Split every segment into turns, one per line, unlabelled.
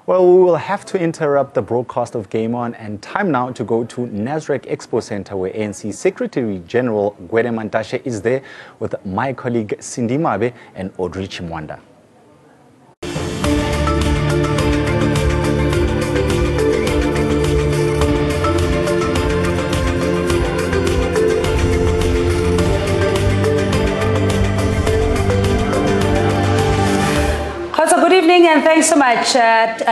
Well, we will have to interrupt the broadcast of Game On and time now to go to Nasrec Expo Center where ANC Secretary General Mantashe is there with my colleague Cindy Mabe and Audrey Chimwanda.
Good evening and thanks so much.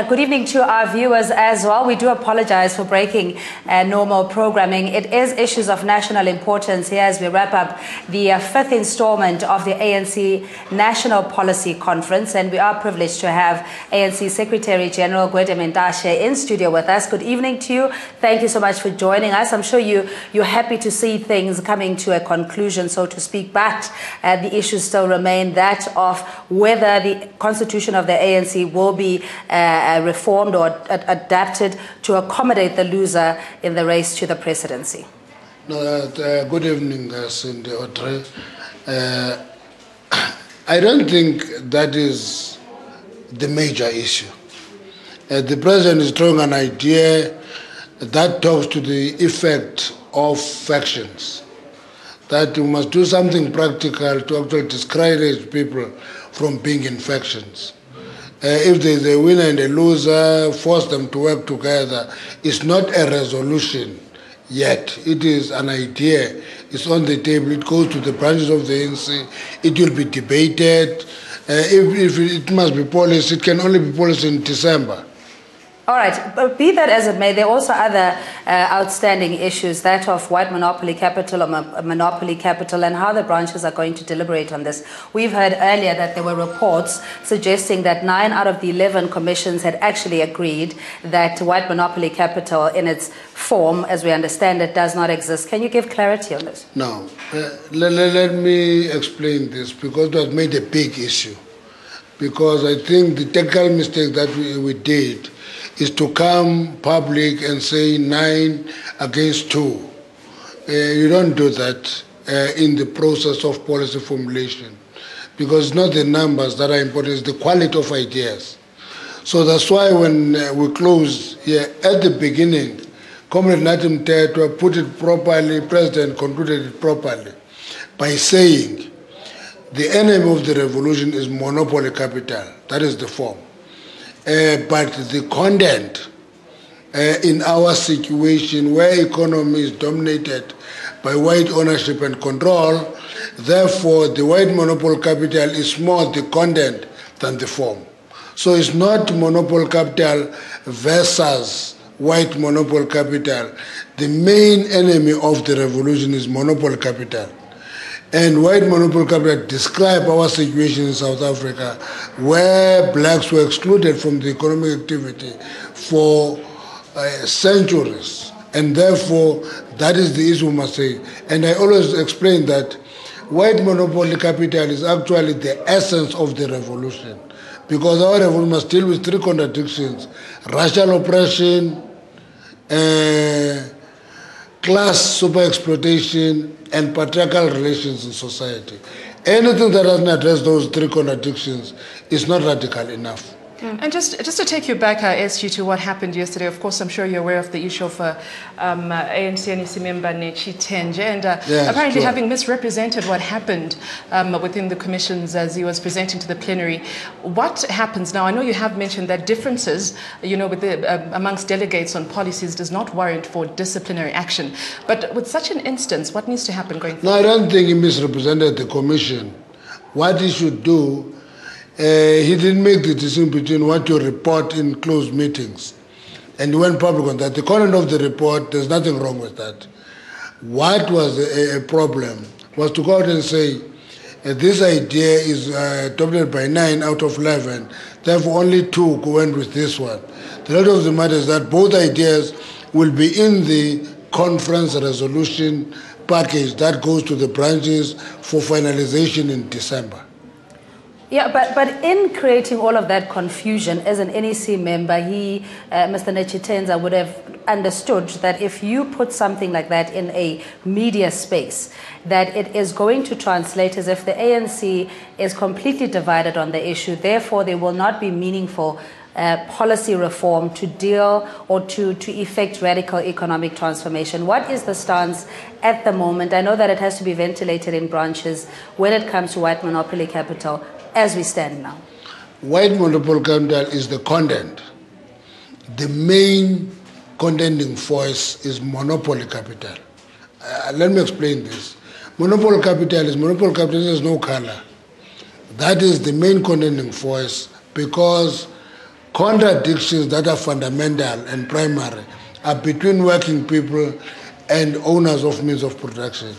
Good evening to our viewers as well. We do apologize for breaking normal programming. It is issues of national importance here as we wrap up the fifth installment of the ANC National Policy Conference, and we are privileged to have ANC Secretary General Mantashe in studio with us. Good evening to you. Thank you so much for joining us. I'm sure you're happy to see things coming to a conclusion, so to speak, but the issues still remain that of whether the constitution of the ANC will be reformed or adapted to accommodate the loser in the race to the presidency.
Good evening, Cindy Audrey. I don't think that is the major issue. The president is throwing an idea that talks to the effect of factions, that we must do something practical to actually discourage people from being in factions. If there's a winner and a loser, force them to work together. It's not a resolution yet. It is an idea. It's on the table. It goes to the branches of the ANC. It will be debated. If it must be policy, it can only be policy in December.
All right, but be that as it may, there are also other outstanding issues, that of white monopoly capital or monopoly capital, and how the branches are going to deliberate on this. We've heard earlier that there were reports suggesting that 9 out of the 11 commissions had actually agreed that white monopoly capital in its form, as we understand it, does not exist. Can you give clarity on this?
No. Let me explain this, because it was made a big issue. Because I think the technical mistake that we did is to come public and say 9 against 2. You don't do that in the process of policy formulation, because it's not the numbers that are important, it's the quality of ideas. So that's why when we closed here at the beginning, Comrade Natim Tetwa put it properly, President concluded it properly by saying the enemy of the revolution is monopoly capital. That is the form. But the content in our situation where economy is dominated by white ownership and control, therefore the white monopoly capital is more the content than the form. So it's not monopoly capital versus white monopoly capital. The main enemy of the revolution is monopoly capital. And white monopoly capital describe our situation in South Africa, where blacks were excluded from the economic activity for centuries. And therefore, that is the issue we must say. And I always explain that white monopoly capital is actually the essence of the revolution. Because our revolution must deal with 3 contradictions: racial oppression, class super exploitation, and patriarchal relations in society. Anything that doesn't address those 3 contradictions is not radical enough.
And just to take you back, SG, to what happened yesterday, of course, I'm sure you're aware of the issue of ANC NEC member Nechi Tenje, and
yes,
apparently
sure.
having misrepresented what happened within the commissions as he was presenting to the plenary. What happens now? I know you have mentioned that differences, with amongst delegates on policies does not warrant for disciplinary action. But with such an instance, what needs to happen going forward?
No, I don't think he misrepresented the commission. What he should do, he didn't make the decision between what you report in closed meetings and he went public on that. The content of the report, there's nothing wrong with that. What was a problem was to go out and say, this idea is adopted by 9 out of 11, therefore only 2 went with this one. The lot of the matter is that both ideas will be in the conference resolution package that goes to the branches for finalization in December.
Yeah, but in creating all of that confusion, as an NEC member, Mr. Nechi Tenje, would have understood that if you put something like that in a media space, that it is going to translate as if the ANC is completely divided on the issue. Therefore, there will not be meaningful policy reform to deal or to effect radical economic transformation. What is the stance at the moment? I know that it has to be ventilated in branches when it comes to white monopoly capital as we stand now.
White monopoly capital is the content. The main contending force is monopoly capital. Let me explain this. Monopoly capital has no color. That is the main contending force because contradictions that are fundamental and primary are between working people and owners of means of production.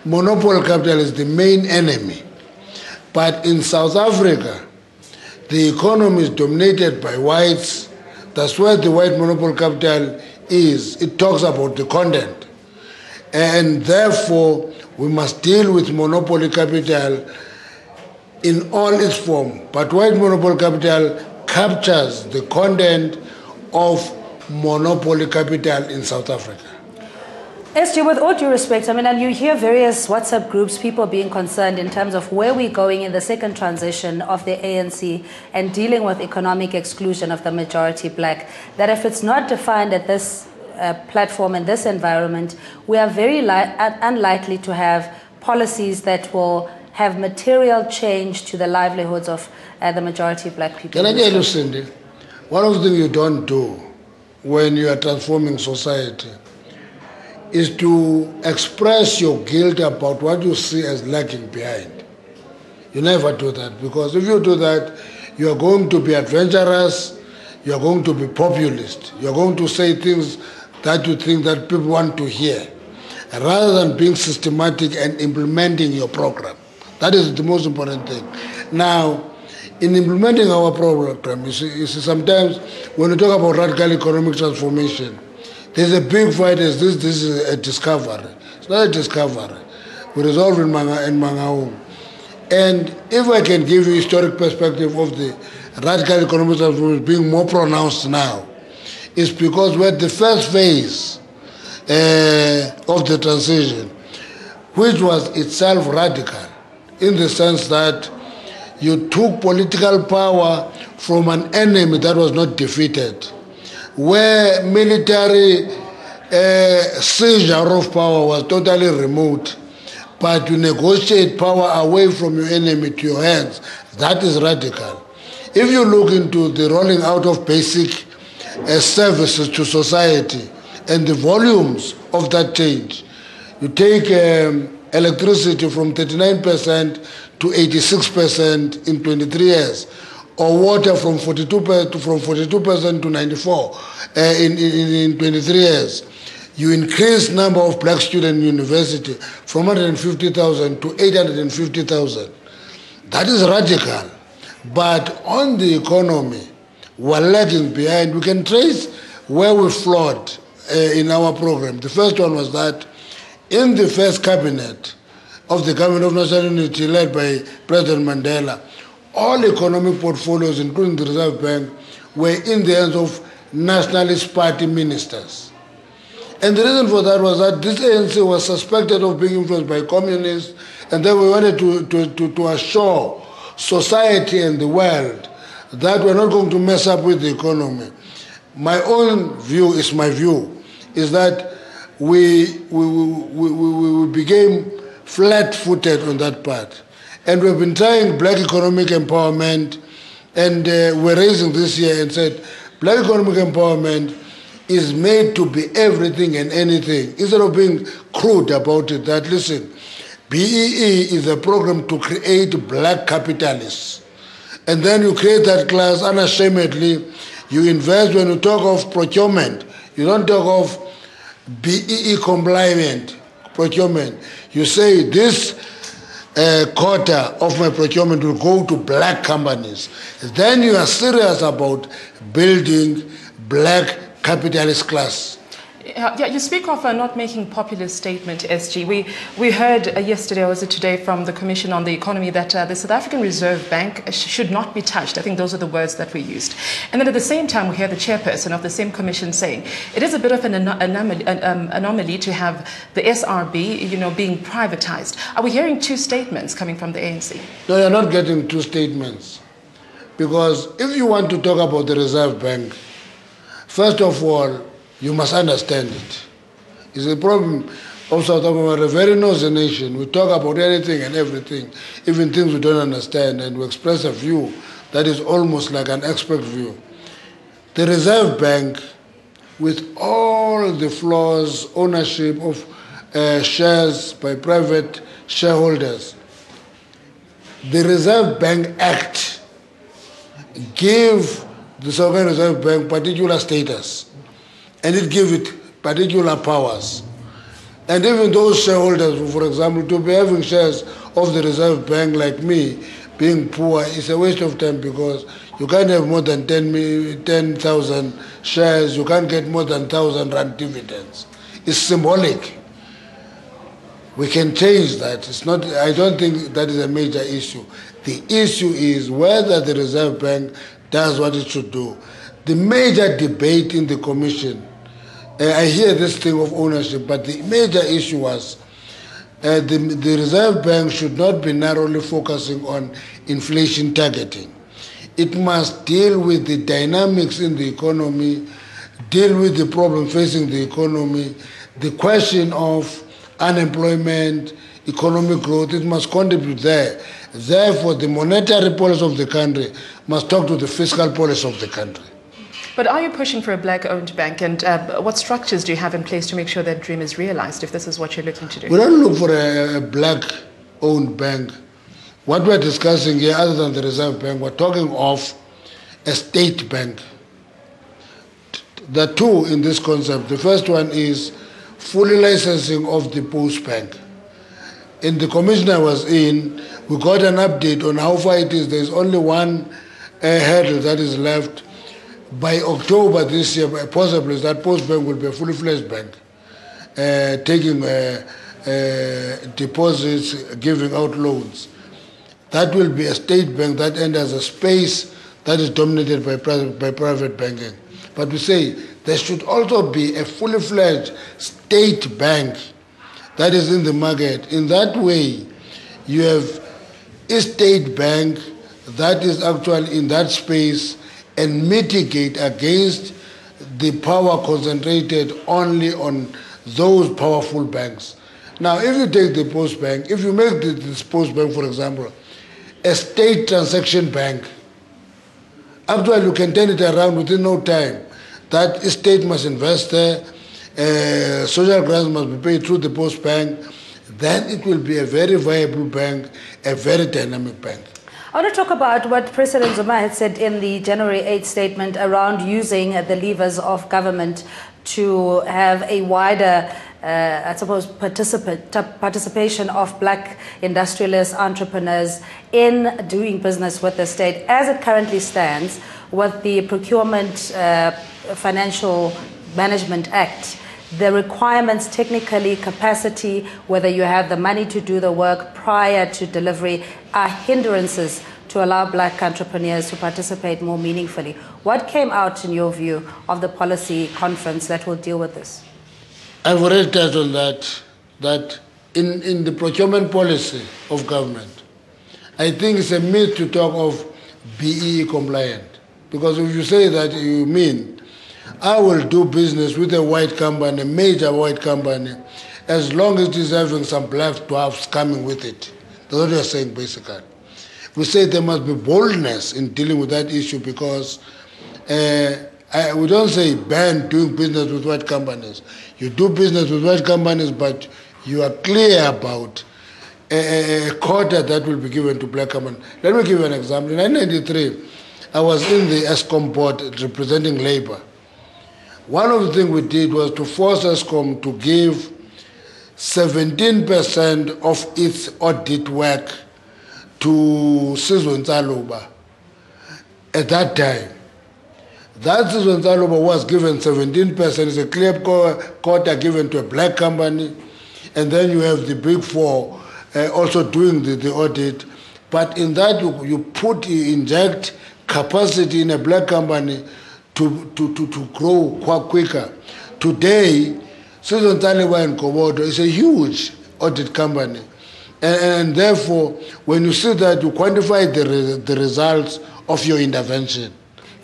Monopoly capital is the main enemy. But in South Africa, the economy is dominated by whites. That's where the white monopoly capital is. It talks about the content. And therefore, we must deal with monopoly capital in all its form. But white monopoly capital captures the content of monopoly capital in South Africa.
SG, with all due respect, I mean, and you hear various WhatsApp groups, people being concerned in terms of where we're going in the second transition of the ANC and dealing with economic exclusion of the majority black, that if it's not defined at this platform and this environment, we are very unlikely to have policies that will have material change to the livelihoods of the majority black people.
Can I tell you, Cindy, one of the things you don't do when you are transforming society is to express your guilt about what you see as lagging behind. You never do that, because if you do that, you are going to be adventurous, you are going to be populist, you are going to say things that you think that people want to hear, rather than being systematic and implementing your program. That is the most important thing. Now, in implementing our program, you see sometimes when we talk about radical economic transformation, there's a big fight as this is a discovery. It's not a discovery. We resolve in Mangaung. And if I can give you a historic perspective of the radical economic transformation being more pronounced now, it's because we're at the first phase of the transition, which was itself radical, in the sense that you took political power from an enemy that was not defeated, where military seizure of power was totally removed, but you negotiate power away from your enemy to your hands. That is radical. If you look into the rolling out of basic services to society and the volumes of that change, you take electricity from 39% to 86% in 23 years, or water from 42% to 94% in 23 years. You increase number of black students in university from 150,000 to 850,000. That is radical. But on the economy, we're lagging behind. We can trace where we flawed in our program. The first one was that in the first cabinet of the Government of National Unity led by President Mandela, all economic portfolios, including the Reserve Bank, were in the hands of nationalist party ministers. And the reason for that was that this ANC was suspected of being influenced by communists, and then we wanted to assure society and the world that we're not going to mess up with the economy. My own view is that we became flat-footed on that part. And we've been trying black economic empowerment, and we're raising this year and said, black economic empowerment is made to be everything and anything, instead of being crude about it, that, listen, BEE is a program to create black capitalists. And then you create that class unashamedly. You invest. When you talk of procurement, you don't talk of BEE compliant procurement. You say this quarter of my procurement will go to black companies. Then you are serious about building black capitalist class.
Yeah, you speak of not making populist statement, SG. We heard yesterday, or was it today, from the Commission on the Economy that the South African Reserve Bank should not be touched. I think those are the words that we used. And then at the same time, we hear the chairperson of the same commission saying it is a bit of an anomaly to have the SRB, being privatized. Are we hearing two statements coming from the ANC?
No, you're not getting two statements. Because if you want to talk about the Reserve Bank, first of all, you must understand it. It's a problem of South Africa. We're a very nosy nation. We talk about anything and everything, even things we don't understand, and we express a view that is almost like an expert view. The Reserve Bank, with all the flaws, ownership of shares by private shareholders, the Reserve Bank Act gave the South African Reserve Bank particular status, and it gave it particular powers. And even those shareholders, for example, to be having shares of the Reserve Bank like me, being poor, is a waste of time, because you can't have more than 10,000 shares, you can't get more than 1,000 rand dividends. It's symbolic. We can change that. It's not, I don't think that is a major issue. The issue is whether the Reserve Bank does what it should do. The major debate in the Commission, I hear this thing of ownership, but the major issue was the Reserve Bank should not be narrowly focusing on inflation targeting. It must deal with the dynamics in the economy, deal with the problem facing the economy, the question of unemployment, economic growth. It must contribute there. Therefore, the monetary policy of the country must talk to the fiscal policy of the country.
But are you pushing for a black-owned bank, and what structures do you have in place to make sure that dream is realized, if this is what you're looking to do?
We don't look for a black-owned bank. What we're discussing here, other than the Reserve Bank, we're talking of a state bank. There are two in this concept. The first one is fully licensing of the Post Bank. In the commission I was in, we got an update on how far it is. There's only one hurdle that is left. By October this year, possibly, that Post Bank will be a fully fledged bank, taking deposits, giving out loans. That will be a state bank that enters a space that is dominated by private banking. But we say there should also be a fully fledged state bank that is in the market. In that way, you have a state bank that is actually in that space and mitigate against the power concentrated only on those powerful banks. Now, if you take the Post Bank, if you make this Post Bank, for example, a state transaction bank, actually you can turn it around within no time. That state must invest there, social grants must be paid through the Post Bank, then it will be a very viable bank, a very dynamic bank.
I want to talk about what President Zuma had said in the January 8th statement around using the levers of government to have a wider, I suppose, participation of black industrialists, entrepreneurs in doing business with the state. As it currently stands, with the Procurement Financial Management Act, the requirements, technically, capacity, whether you have the money to do the work prior to delivery, are hindrances to allow black entrepreneurs to participate more meaningfully. What came out, in your view, of the policy conference that will deal with this?
I've already touched on that in the procurement policy of government, I think it's a myth to talk of BEE compliant. Because if you say that, you mean I will do business with a white company, a major white company, as long as it is having some black dwarfs coming with it. That's what you're saying, basically. We say there must be boldness in dealing with that issue, because we don't say ban doing business with white companies. You do business with white companies, but you are clear about a quota that will be given to black companies. Let me give you an example. In 1993, I was in the ESCOM board representing labor. One of the things we did was to force ESCOM to give 17% of its audit work to Sizwe Ntsaluba. At that time, that Sizwe Ntsaluba was given 17%. It's a clear quota given to a black company. And then you have the big four also doing the audit. But in that, you inject capacity in a black company to grow quite quicker. Today, Sizwe Ntsaluba and Komodo is a huge audit company. And therefore, when you see that, you quantify the results of your intervention.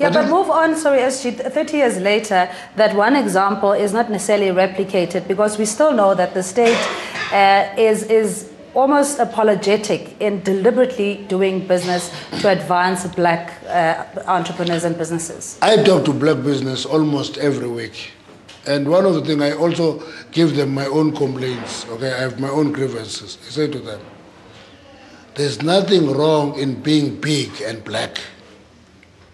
Yeah, but move on, sorry, SG, 30 years later, that one example is not necessarily replicated because we still know that the state is almost apologetic in deliberately doing business to advance black entrepreneurs and businesses.
I talk to black business almost every week. And one of the things, I also give them my own complaints, okay? I have my own grievances. I say to them, there's nothing wrong in being big and black,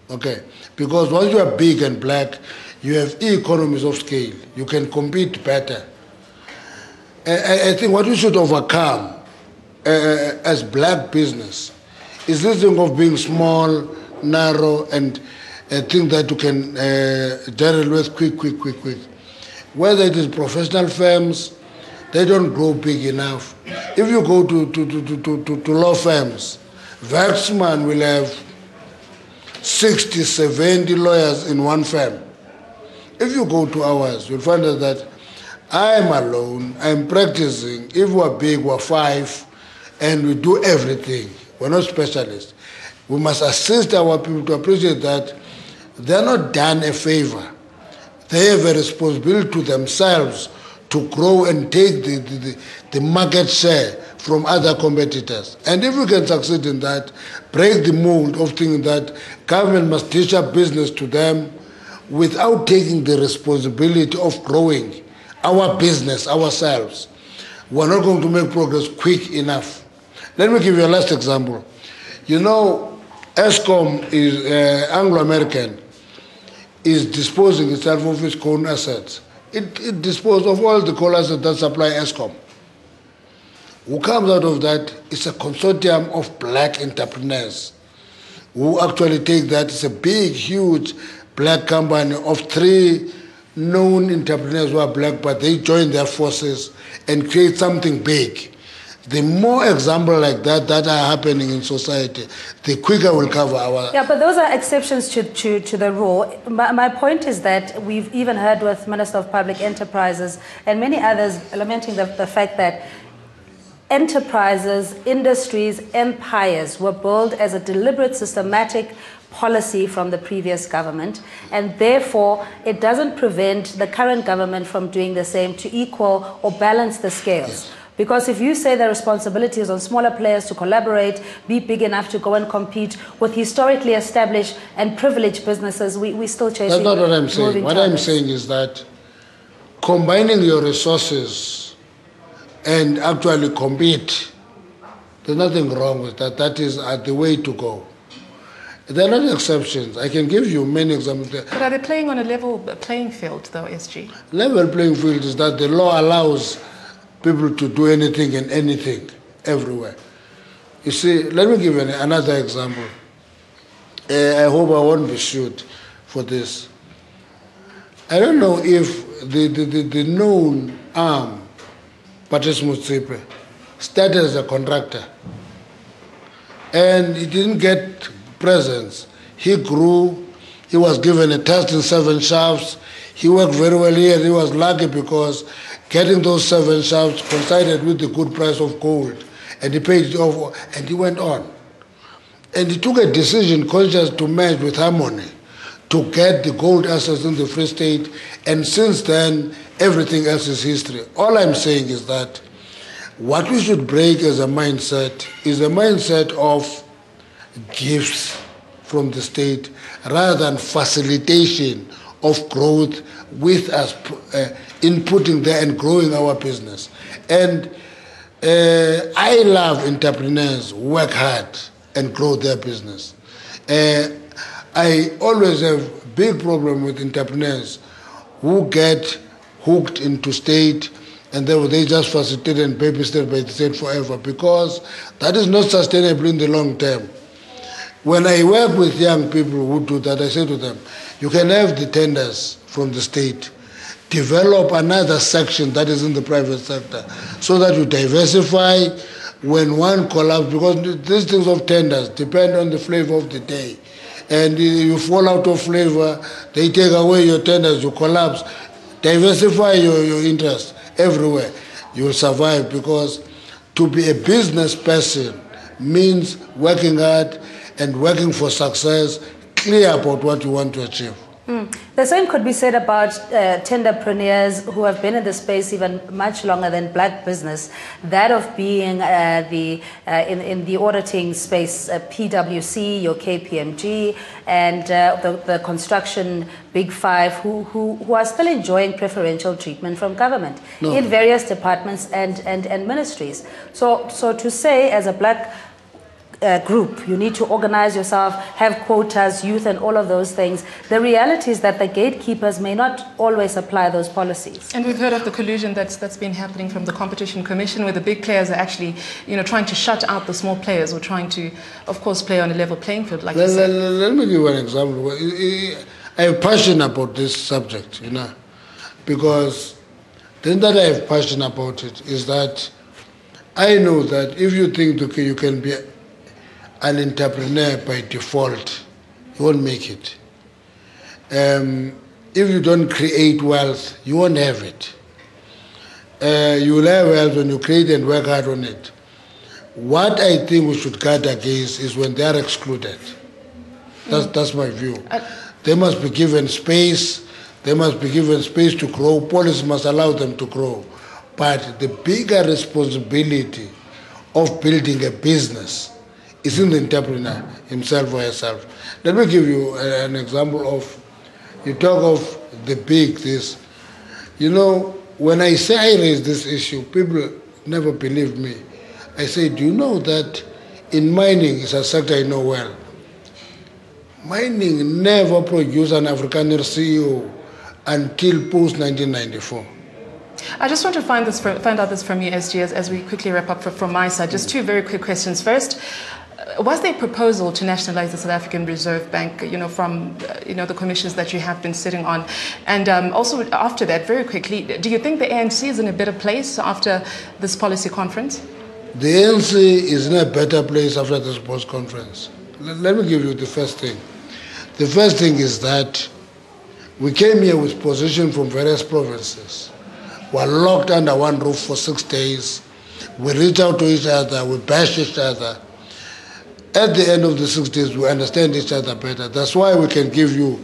okay? Because once you are big and black, you have economies of scale. You can compete better. I think what we should overcome as black business is this thing of being small, narrow, and a thing that you can generate with quick. Whether it is professional firms, they don't grow big enough. If you go to law firms, Waxman will have 60, 70 lawyers in one firm. If you go to ours, you'll find out that I'm alone, I'm practicing. If we're big, we're 5, and we do everything. We're not specialists. We must assist our people to appreciate that they're not done a favor. They have a responsibility to themselves to grow and take the market share from other competitors. And if we can succeed in that, break the mold of thinking that government must teach up business to them without taking the responsibility of growing our business ourselves, we're not going to make progress quick enough. Let me give you a last example. You know, ESCOM is Anglo-American, is disposing itself of its coal assets. It disposed of all the coal assets that supply ESCOM. Who comes out of that is a consortium of black entrepreneurs who actually take that. It's a big, huge black company of 3 known entrepreneurs who are black, but they join their forces and create something big. The more examples like that are happening in society, the quicker we'll cover our...
Yeah, but those are exceptions to the rule. My point is that we've even heard with Minister of Public Enterprises and many others lamenting the fact that enterprises, industries, empires were built as a deliberate, systematic policy from the previous government, and therefore it doesn't prevent the current government from doing the same to equal or balance the scales.
Yes.
Because if you say the responsibility is on smaller players to collaborate, be big enough to go and compete with historically established and privileged businesses, we still chasing.
That's not what I'm saying. What I'm saying is that combining your resources and actually compete, there's nothing wrong with that. That is the way to go. There are not exceptions. I can give you many examples.
But are they playing on a level playing field, though, SG?
Level playing field is that the law allows people to do anything and anything, everywhere. You see, let me give you another example. I hope I won't be sued for this. I don't know if the known arm, Patrice Motsepe, started as a contractor. And he didn't get presents. He grew. He was given a test in 7 shafts. He worked very well here. He was lucky because getting those 7 shafts coincided with the good price of gold. And he paid it off, and he went on. And he took a decision conscious to merge with Harmony to get the gold assets in the Free State. And since then, everything else is history. All I'm saying is that what we should break as a mindset is a mindset of gifts from the state rather than facilitation of growth with us inputting there and growing our business. And I love entrepreneurs who work hard and grow their business. I always have big problem with entrepreneurs who get hooked into state and they just facilitate and babysit by the state forever, because that is not sustainable in the long term. When I work with young people who do that, I say to them, you can have the tenders from the state, develop another section that is in the private sector so that you diversify when one collapses, because these things of tenders depend on the flavor of the day. And you fall out of flavor, they take away your tenders, you collapse. Diversify your interest everywhere. You will survive, because to be a business person means working hard and working for success, clear about what you want to achieve.
The same could be said about tenderpreneurs who have been in the space even much longer than black business, that of being in the auditing space, PwC, your KPMG, and the construction big five who are still enjoying preferential treatment from government in various departments and ministries. So to say as a black group, you need to organize yourself, have quotas, youth, and all of those things. The reality is that the gatekeepers may not always apply those policies.
And we've heard of the collusion that's been happening from the Competition Commission, where the big players are actually, trying to shut out the small players, or trying to, of course, play on a level playing field, like you said.
Let me give you an example. I have passion about this subject, because the thing that I have passion about it is that I know that if you think you can be an entrepreneur by default, you won't make it. If you don't create wealth, you won't have it. You will have wealth when you create and work hard on it. What I think we should guard against is when they are excluded. That's my view. They must be given space. They must be given space to grow. Policy must allow them to grow. But the bigger responsibility of building a business is in the entrepreneur himself or herself. Let me give you an example of, you talk of the big this. When I say I raise this issue, people never believe me. I say, do you know that in mining, is a sector I know well. Mining never produced an Afrikaner CEO until post-1994.
I just want to find out this from you, SG, as we quickly wrap up from my side. Just two very quick questions. First, was there a proposal to nationalize the South African Reserve Bank, from the commissions that you have been sitting on? And also after that, very quickly, do you think the ANC is in a better place after this policy conference?
The ANC is in a better place after this post conference. Let me give you the first thing. The first thing is that we came here with position from various provinces. We were locked under one roof for 6 days. We reach out to each other, we bash each other. At the end of the 6 days, we understand each other better. That's why we can give you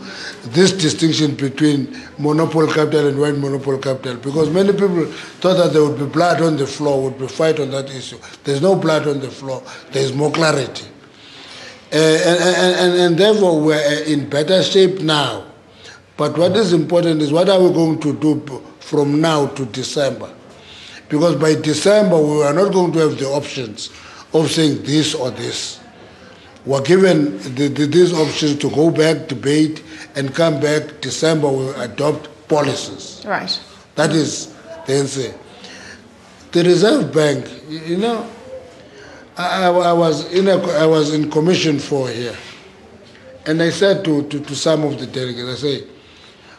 this distinction between monopoly capital and white monopoly capital, because many people thought that there would be blood on the floor, would be fight on that issue. There's no blood on the floor. There's more clarity. And therefore, we're in better shape now. But what is important is what are we going to do from now to December? Because by December, we are not going to have the options of saying this or this. We're given these options to go back, debate, and come back. December, we will adopt policies.
Right.
That is the answer. The Reserve Bank, I was in Commission 4 here, and I said to some of the delegates, I say,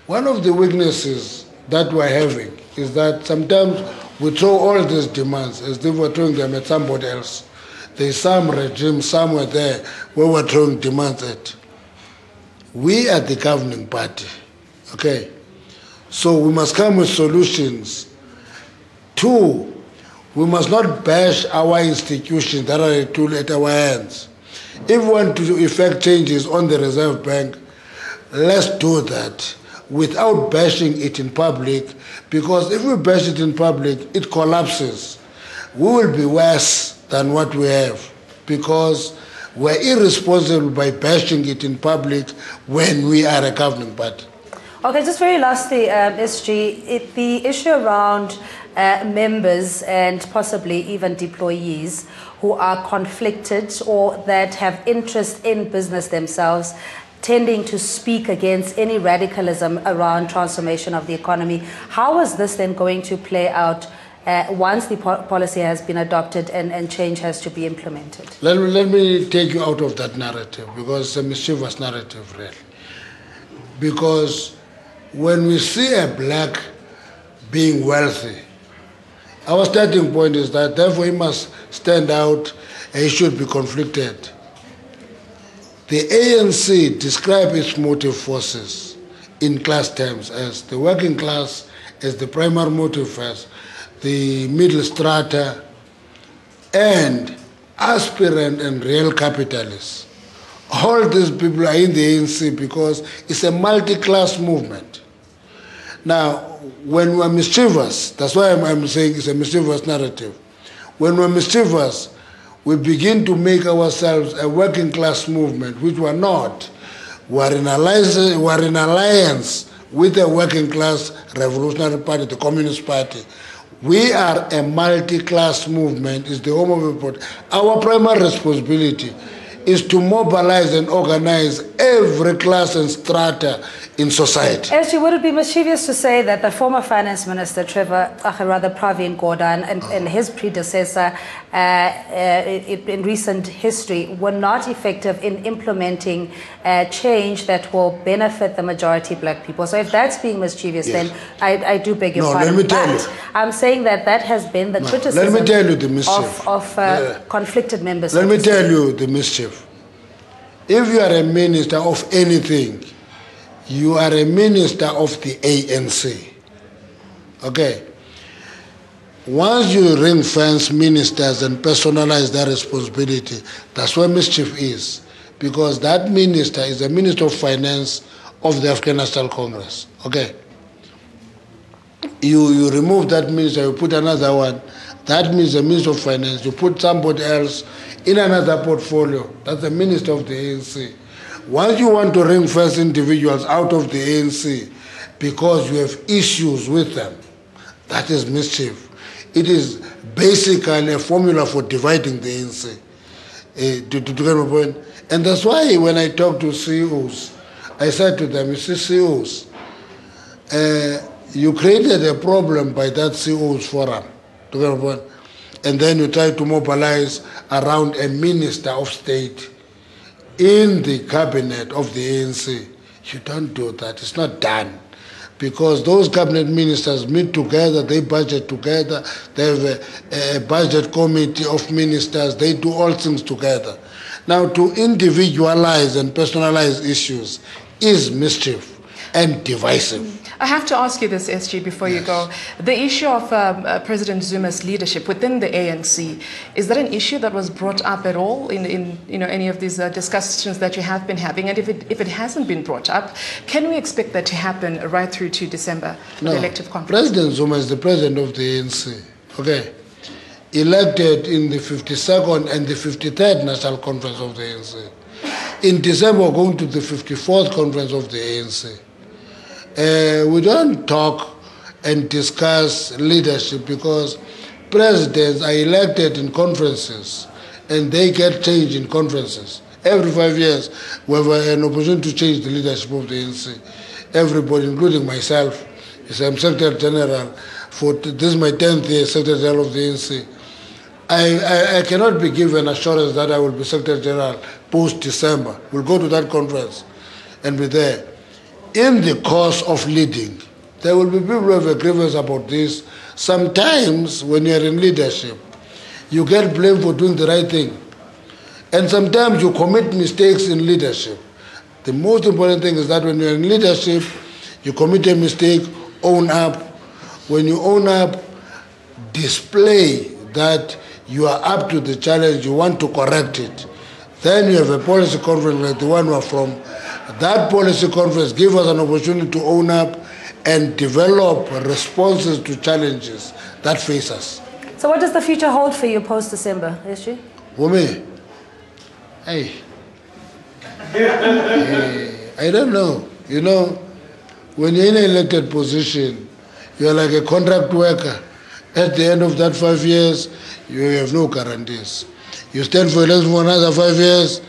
one of the weaknesses that we're having is that sometimes we throw all these demands as if we're throwing them at somebody else. There's some regime somewhere there where we're throwing demands at. We are the governing party, okay? So we must come with solutions. 2, we must not bash our institutions that are a tool at our hands. If we want to effect changes on the Reserve Bank, let's do that without bashing it in public, because if we bash it in public, it collapses. We will be worse than what we have, because we're irresponsible by bashing it in public when we are a governing party.
Okay, just very lastly, SG, the issue around members and possibly even deployees who are conflicted or that have interest in business themselves, tending to speak against any radicalism around transformation of the economy. How is this then going to play out once the policy has been adopted and change has to be implemented?
Let me take you out of that narrative, because it's a mischievous narrative, really. Because when we see a black being wealthy, our starting point is that therefore he must stand out and he should be conflicted. The ANC describes its motive forces in class terms as the working class as the primary motive force, the middle strata and aspirant and real capitalists. All these people are in the ANC because it's a multi-class movement. Now, when we're mischievous, that's why I'm saying it's a mischievous narrative. When we're mischievous, we begin to make ourselves a working class movement, which we're not. We're in alliance with the working class revolutionary party, the Communist Party. We are a multi-class movement, it's the home of import. Our primary responsibility is to mobilize and organize every class and strata in society.
Actually, would it be mischievous to say that the former finance minister, Pravin Gordhan, and his predecessor in recent history were not effective in implementing change that will benefit the majority black people? So if that's being mischievous, yes, then I do beg your pardon.
Let me tell you.
I'm saying that has been the criticism.
Let me tell you the mischief.
of conflicted members.
Let me tell you the mischief. If you are a minister of anything, you are a minister of the ANC. Okay? Once you ring-fence ministers and personalize their responsibility, that's where mischief is. Because that minister is the Minister of Finance of the African National Congress. Okay? You remove that minister, you put another one. That means the Minister of Finance. You put somebody else in another portfolio. That's the Minister of the ANC. Once you want to ring-fence individuals out of the ANC because you have issues with them, that is mischief. It is basically a formula for dividing the ANC. To get my point. And that's why when I talk to CEOs, I said to them, you see, CEOs, you created a problem by that CEOs forum. To get my point. And then you try to mobilize around a minister of state in the cabinet of the ANC. You don't do that. It's not done. Because those cabinet ministers meet together, they budget together, they have a budget committee of ministers, they do all things together. Now, to individualize and personalize issues is mischief and divisive.
I have to ask you this, SG, before you go. The issue of President Zuma's leadership within the ANC, is that an issue that was brought up at all in any of these discussions that you have been having? And if it hasn't been brought up, can we expect that to happen right through to December, the elective conference?
President Zuma is the president of the ANC, okay? Elected in the 52nd and the 53rd National Conference of the ANC. In December, we're going to the 54th Conference of the ANC. We don't talk and discuss leadership because presidents are elected in conferences and they get changed in conferences. Every 5 years, we have an opportunity to change the leadership of the ANC. Everybody, including myself, I'm Secretary General. This is my 10th year Secretary General of the ANC. I cannot be given assurance that I will be Secretary General post-December. We'll go to that conference and be there. In the course of leading, there will be people who have a grievance about this. Sometimes when you're in leadership, you get blamed for doing the right thing. And sometimes you commit mistakes in leadership. The most important thing is that when you're in leadership, you commit a mistake, own up. When you own up, display that you are up to the challenge, you want to correct it. Then you have a policy conference like the one we're from. That policy conference gives us an opportunity to own up and develop responses to challenges that face us.
So what does the future hold for you post-December, SG?
For me? Hey. I don't know. You know, when you're in an elected position, you're like a contract worker. At the end of that 5 years, you have no guarantees. You stand for election for another 5 years,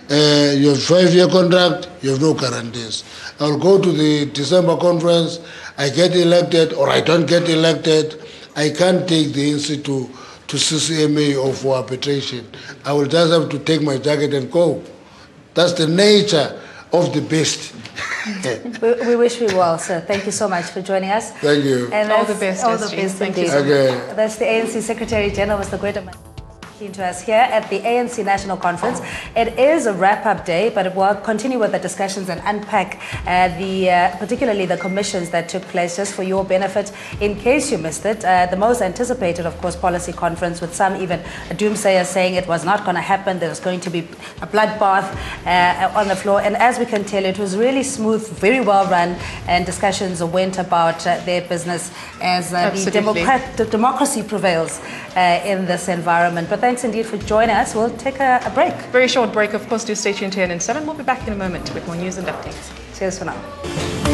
you have a 5-year contract, you have no guarantees. I'll go to the December conference, I get elected or I don't get elected, I can't take the ANC to CCMA or for arbitration. I will just have to take my jacket and go. That's the nature of the beast.
We wish you well, sir. Thank you so much for joining us.
Thank you.
And
all the best.
All the best.
Thank you. Okay.
That's the ANC Secretary General, Mr. Gwedeman. speaking to us here at the ANC National Conference. It is a wrap-up day, but we'll continue with the discussions and unpack particularly the commissions that took place just for your benefit. In case you missed it, the most anticipated, of course, policy conference, with some even doomsayers saying it was not going to happen. There was going to be a bloodbath on the floor. And as we can tell, it was really smooth, very well run, and discussions went about their business as the democracy prevails in this environment. But thanks indeed for joining us. We'll take a break.
Very short break, of course. Do stay tuned here, and 7. We'll be back in a moment with more news and updates.
Cheers for now.